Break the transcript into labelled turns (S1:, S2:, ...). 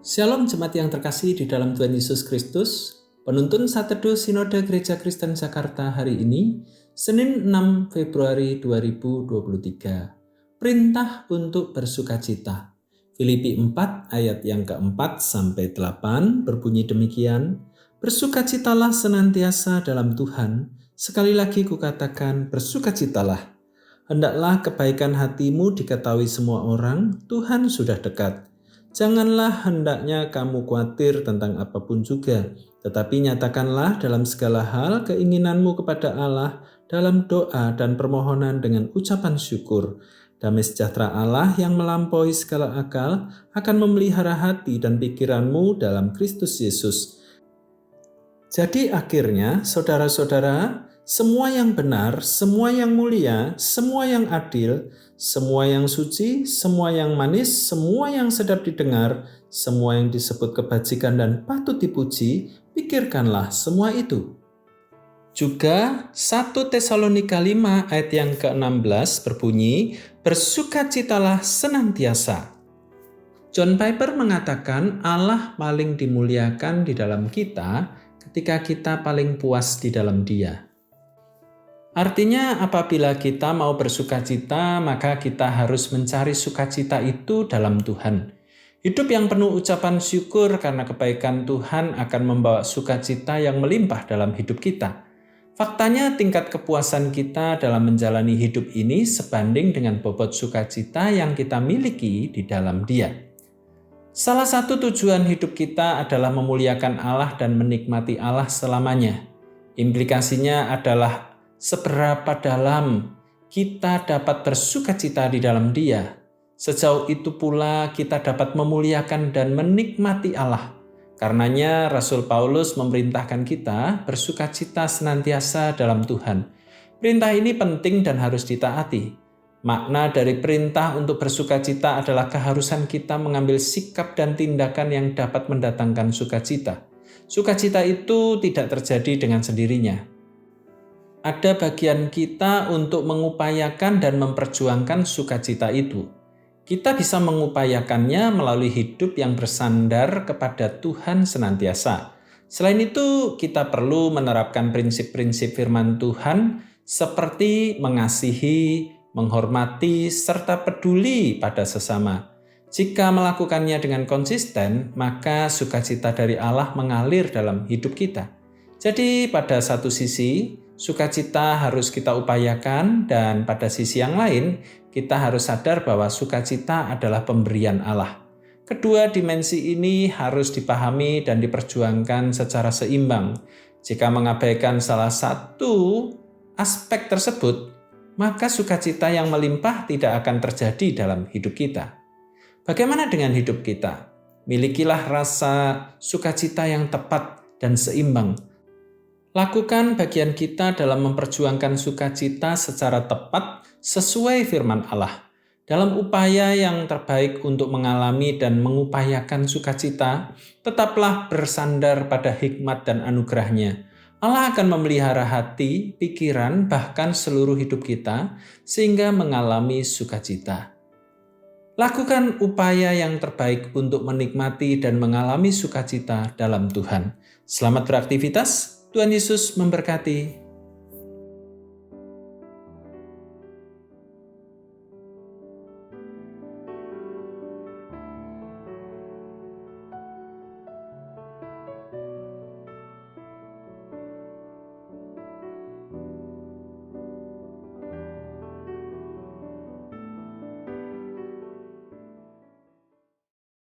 S1: Shalom jemaat yang terkasih di dalam Tuhan Yesus Kristus. Penuntun Satedu Sinode Gereja Kristen Jakarta hari ini, Senin 6 Februari 2023. Perintah untuk bersukacita. Filipi 4 ayat yang keempat sampai 8 berbunyi demikian. Bersukacitalah senantiasa dalam Tuhan. Sekali lagi kukatakan bersukacitalah. Hendaklah kebaikan hatimu diketahui semua orang, Tuhan sudah dekat. Janganlah hendaknya kamu khawatir tentang apapun juga, tetapi nyatakanlah dalam segala hal keinginanmu kepada Allah dalam doa dan permohonan dengan ucapan syukur. Damai sejahtera Allah yang melampaui segala akal akan memelihara hati dan pikiranmu dalam Kristus Yesus. Jadi akhirnya, saudara-saudara, semua yang benar, semua yang mulia, semua yang adil, semua yang suci, semua yang manis, semua yang sedap didengar, semua yang disebut kebajikan dan patut dipuji, pikirkanlah semua itu. Juga 1 Tesalonika 5 ayat yang ke-16 berbunyi, bersukacitalah senantiasa. John Piper mengatakan Allah paling dimuliakan di dalam kita ketika kita paling puas di dalam Dia. Artinya apabila kita mau bersukacita, maka kita harus mencari sukacita itu dalam Tuhan. Hidup yang penuh ucapan syukur karena kebaikan Tuhan akan membawa sukacita yang melimpah dalam hidup kita. Faktanya tingkat kepuasan kita dalam menjalani hidup ini sebanding dengan bobot sukacita yang kita miliki di dalam Dia. Salah satu tujuan hidup kita adalah memuliakan Allah dan menikmati Allah selamanya. Implikasinya adalah seberapa dalam kita dapat bersukacita di dalam Dia. Sejauh itu pula kita dapat memuliakan dan menikmati Allah. Karenanya Rasul Paulus memerintahkan kita bersukacita senantiasa dalam Tuhan. Perintah ini penting dan harus ditaati. Makna dari perintah untuk bersukacita adalah keharusan kita mengambil sikap dan tindakan yang dapat mendatangkan sukacita. Sukacita itu tidak terjadi dengan sendirinya. Ada bagian kita untuk mengupayakan dan memperjuangkan sukacita itu. Kita bisa mengupayakannya melalui hidup yang bersandar kepada Tuhan senantiasa. Selain itu, kita perlu menerapkan prinsip-prinsip firman Tuhan seperti mengasihi, menghormati, serta peduli pada sesama. Jika melakukannya dengan konsisten, maka sukacita dari Allah mengalir dalam hidup kita. Jadi pada satu sisi, sukacita harus kita upayakan, dan pada sisi yang lain, kita harus sadar bahwa sukacita adalah pemberian Allah. Kedua dimensi ini harus dipahami dan diperjuangkan secara seimbang. Jika mengabaikan salah satu aspek tersebut, maka sukacita yang melimpah tidak akan terjadi dalam hidup kita. Bagaimana dengan hidup kita? Milikilah rasa sukacita yang tepat dan seimbang. Lakukan bagian kita dalam memperjuangkan sukacita secara tepat sesuai firman Allah. Dalam upaya yang terbaik untuk mengalami dan mengupayakan sukacita, tetaplah bersandar pada hikmat dan anugerah-Nya. Allah akan memelihara hati, pikiran, bahkan seluruh hidup kita sehingga mengalami sukacita. Lakukan upaya yang terbaik untuk menikmati dan mengalami sukacita dalam Tuhan. Selamat beraktivitas, Tuhan Yesus memberkati.